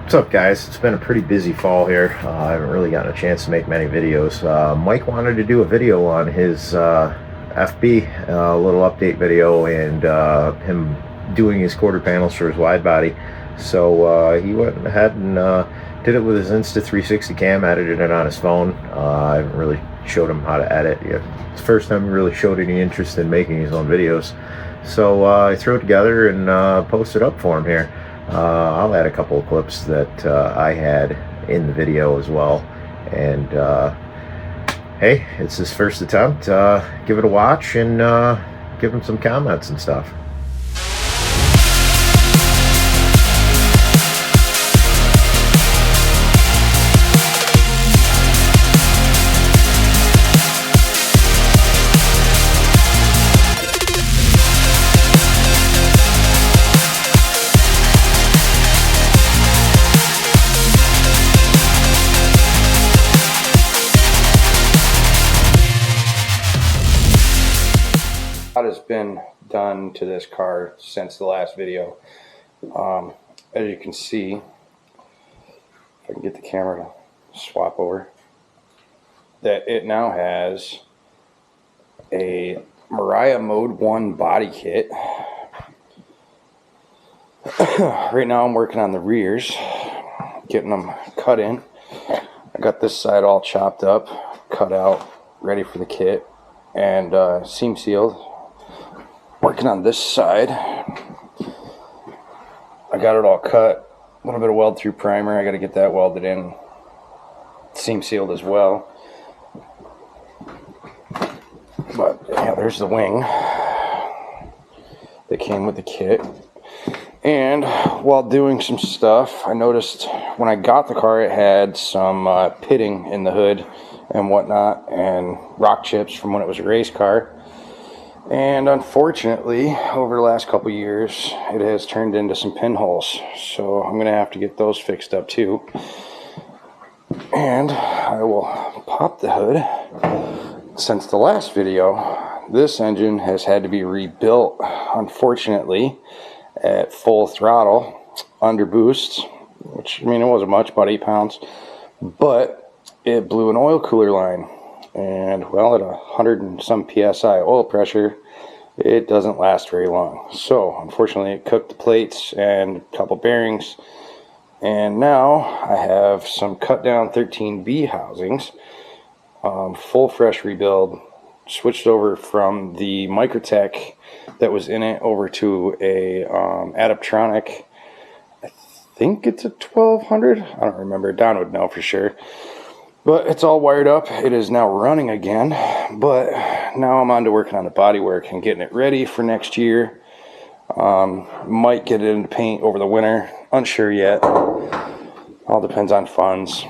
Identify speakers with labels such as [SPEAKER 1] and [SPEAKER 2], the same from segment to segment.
[SPEAKER 1] What's up, guys? It's been a pretty busy fall here. I haven't really gotten a chance to make many videos. Mike wanted to do a video on his FB, a little update video, and him doing his quarter panels for his wide body. So he went ahead and did it with his Insta 360 cam, edited it on his phone. I haven't really showed him how to edit yet. It's the first time he really showed any interest in making his own videos. So I threw it together and posted up for him here. I'll add a couple of clips that I had in the video as well. And hey, it's his first attempt. Give it a watch and give him some comments and stuff.
[SPEAKER 2] Has been done to this car since the last video. As you can see, if I can get the camera to swap over, that it now has a Mariah Mode 1 body kit. Right now I'm working on the rears, getting them cut in. I got this side all chopped up, cut out, ready for the kit, and seam sealed. Working on this side. I got it all cut. A little bit of weld through primer. I got to get that welded in. Seam sealed as well. But yeah, there's the wing that came with the kit. And while doing some stuff, I noticed when I got the car it had some pitting in the hood and whatnot, and rock chips from when it was a race car. And unfortunately, over the last couple years, it has turned into some pinholes. So I'm going to have to get those fixed up too. And I will pop the hood. Since the last video, this engine has had to be rebuilt, unfortunately, at full throttle, under boost, which, I mean, it wasn't much, about 8 pounds. But it blew an oil cooler line. And well, at 100 and some psi oil pressure, it doesn't last very long. So unfortunately it cooked the plates and a couple bearings, and now I have some cut down 13B housings, full fresh rebuild, switched over from the Microtech that was in it over to a Adaptronic. I think it's a 1200, I don't remember, Don would know for sure. But it's all wired up. It is now running again. But now I'm on to working on the bodywork and getting it ready for next year. Might get it into paint over the winter. Unsure yet. All depends on funds.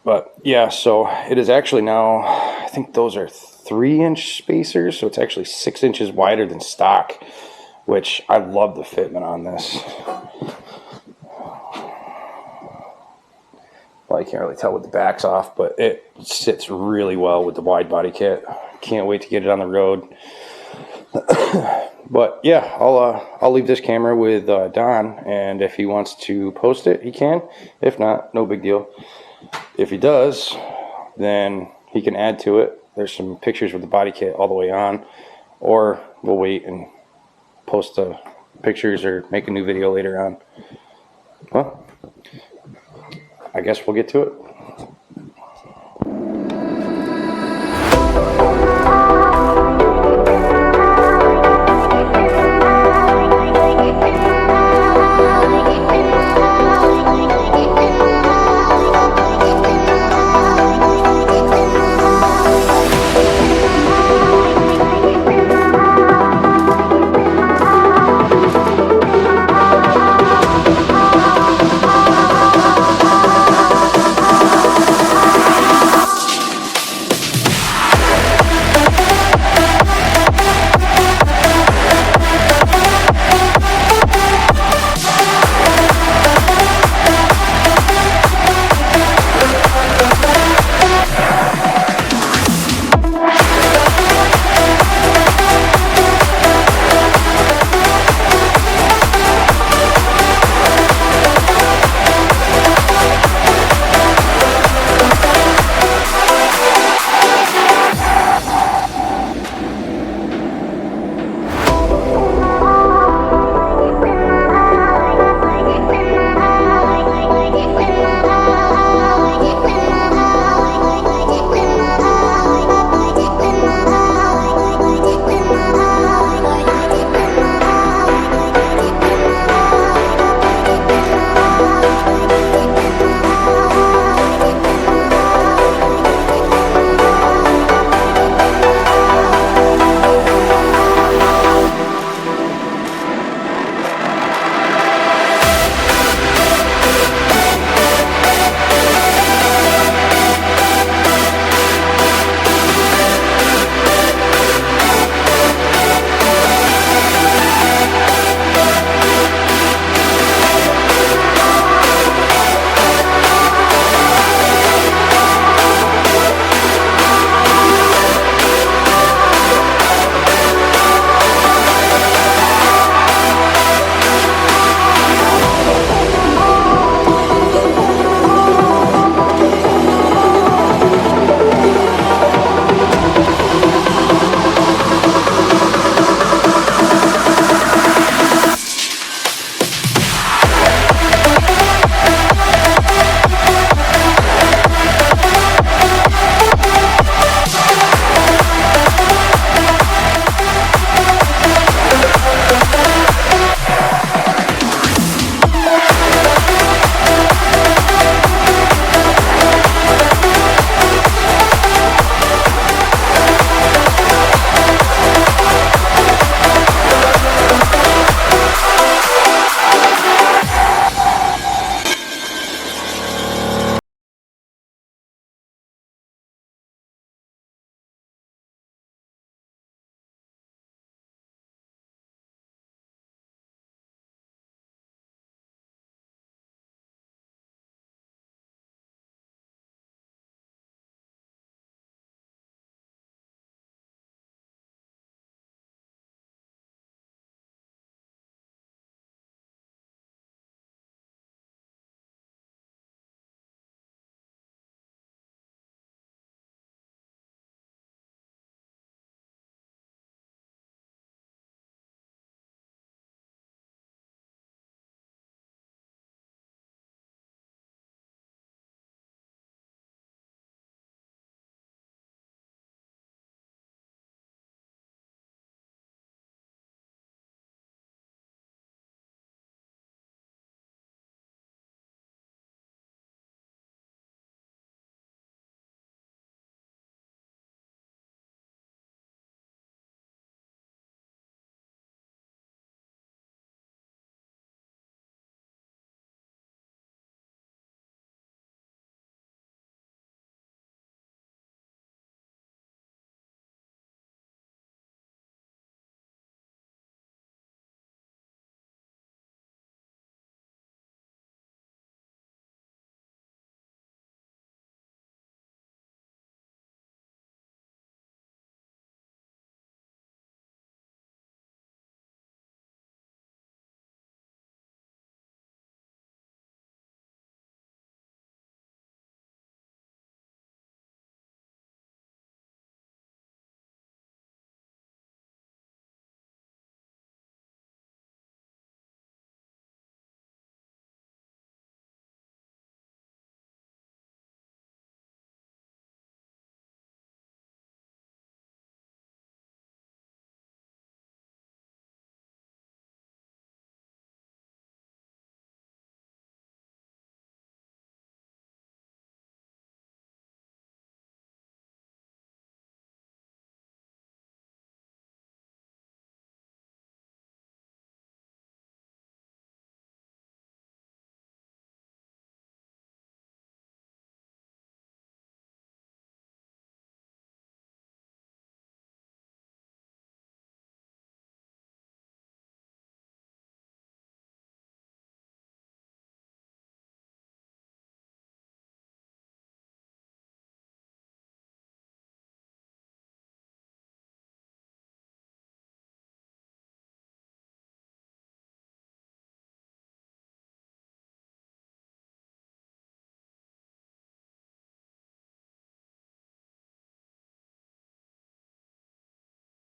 [SPEAKER 2] But yeah, so it is actually now, I think those are 3-inch spacers. So it's actually 6 inches wider than stock, which I love the fitment on this. Well, you can't really tell with the back's off, but it sits really well with the wide body kit. Can't wait to get it on the road. But yeah, I'll leave this camera with Don, and if he wants to post it, he can. If not, no big deal. If he does, then he can add to it. There's some pictures with the body kit all the way on, or we'll wait and post the pictures or make a new video later on. Well, I guess we'll get to it.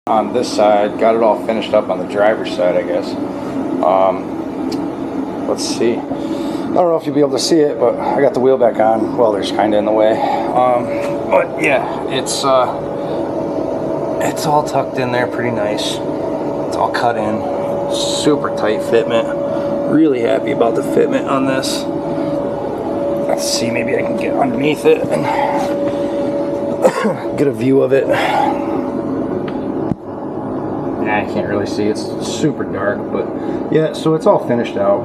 [SPEAKER 2] on this side, got it all finished up on the driver's side, I guess. Let's see. I don't know if you'll be able to see it, but I got the wheel back on. Welder's kind of in the way. But yeah, it's all tucked in there pretty nice. It's all cut in. Super tight fitment. Really happy about the fitment on this. Let's see, maybe I can get underneath it and get a view of it. I can't really see, it's super dark, but yeah, so it's all finished out,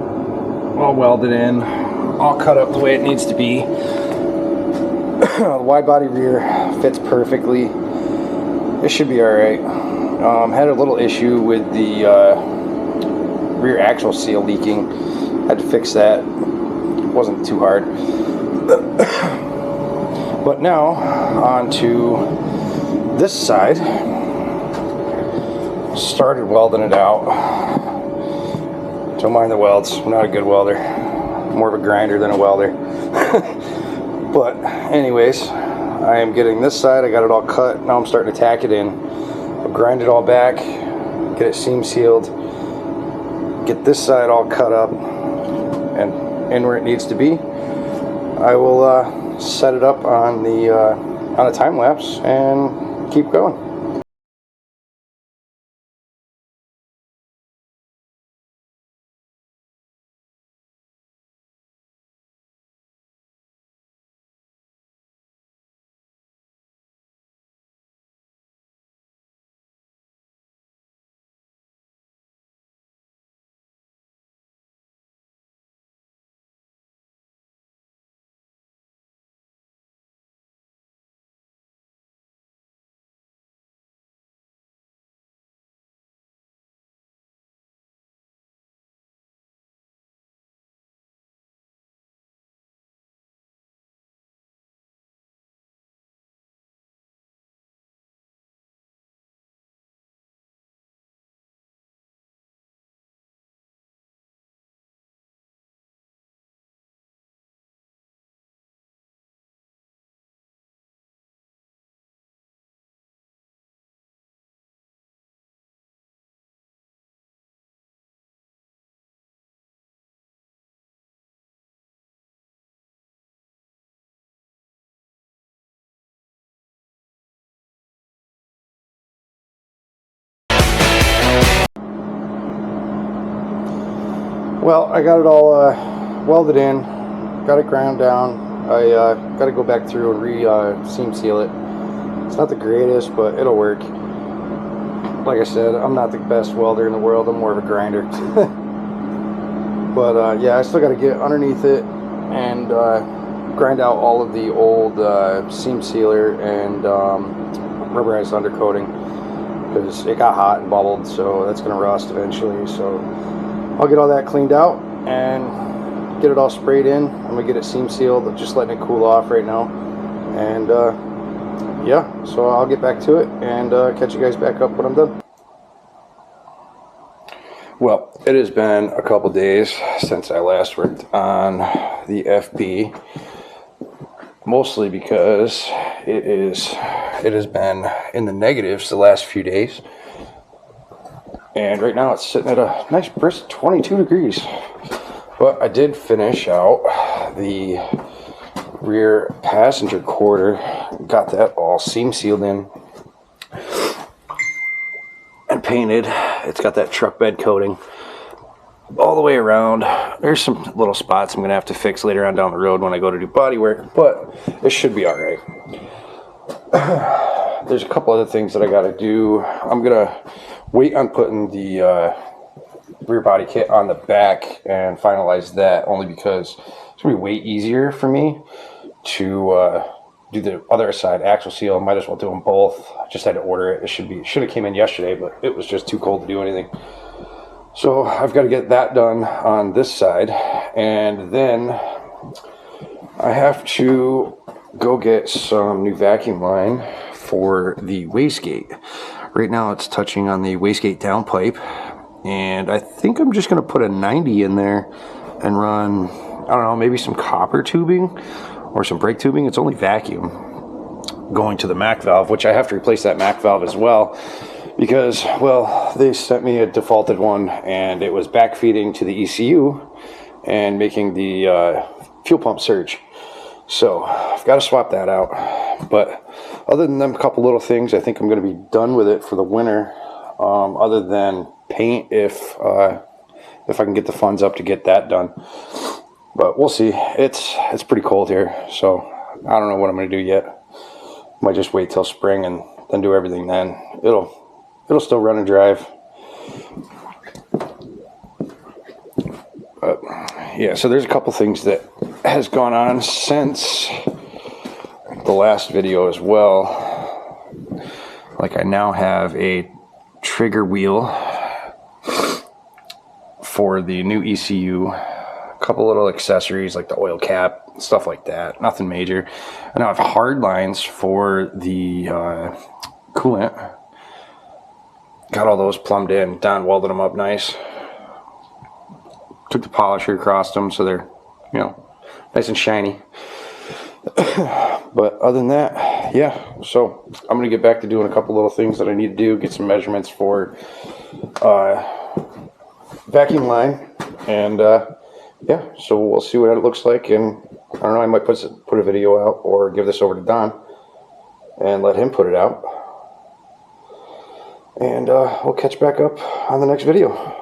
[SPEAKER 2] all welded in, all cut up the way it needs to be. The wide body rear fits perfectly. It should be alright. Had a little issue with the rear axle seal leaking. Had to fix that. Wasn't too hard. But now on to this side. Started welding it out. Don't mind the welds. I'm not a good welder. More of a grinder than a welder. But anyways, I am getting this side. I got it all cut. Now I'm starting to tack it in. I'll grind it all back. Get it seam sealed. Get this side all cut up and in where it needs to be. I will set it up on a time lapse and keep going. Well, I got it all welded in, got it ground down. I got to go back through and seam seal it. It's not the greatest, but it'll work. Like I said, I'm not the best welder in the world. I'm more of a grinder. But yeah, I still got to get underneath it and grind out all of the old seam sealer and rubberized undercoating, because it got hot and bubbled, so that's going to rust eventually. So I'll get all that cleaned out and get it all sprayed in. I'm going to get it seam sealed. I'm just letting it cool off right now. And yeah, so I'll get back to it and catch you guys back up when I'm done. Well, it has been a couple days since I last worked on the FB, mostly because it has been in the negatives the last few days. And right now it's sitting at a nice brisk 22 degrees. But I did finish out the rear passenger quarter. Got that all seam sealed in and painted. It's got that truck bed coating all the way around. There's some little spots I'm going to have to fix later on down the road when I go to do body work, but it should be alright. There's a couple other things that I got to do. I'm going to wait on putting the rear body kit on the back and finalize that, only because it's going to be way easier for me to do the other side axle seal. I might as well do them both. I just had to order it. It should have came in yesterday, but it was just too cold to do anything. So I've got to get that done on this side, and then I have to go get some new vacuum line for the wastegate. Right now it's touching on the wastegate downpipe, and I think I'm just going to put a 90 in there and run, I don't know, maybe some copper tubing or some brake tubing. It's only vacuum going to the MAC valve, which I have to replace that MAC valve as well, because, well, they sent me a defaulted one and it was backfeeding to the ECU and making the fuel pump surge. So I've got to swap that out. But other than them couple little things, I think I'm going to be done with it for the winter. Other than paint, if I can get the funds up to get that done. But we'll see. It's pretty cold here, so I don't know what I'm going to do yet. Might just wait till spring and then do everything then. It'll still run and drive. But yeah, so there's a couple things that has gone on since the last video as well. Like, I now have a trigger wheel for the new ECU, a couple little accessories like the oil cap, stuff like that, nothing major. I now have hard lines for the coolant. Got all those plumbed in. Don welded them up nice. Took the polisher across them so they're, you know, nice and shiny. But other than that, yeah, so I'm going to get back to doing a couple little things that I need to do, get some measurements for vacuum line, and yeah, so we'll see what it looks like. And I don't know, I might put a video out or give this over to Don and let him put it out, and we'll catch back up on the next video.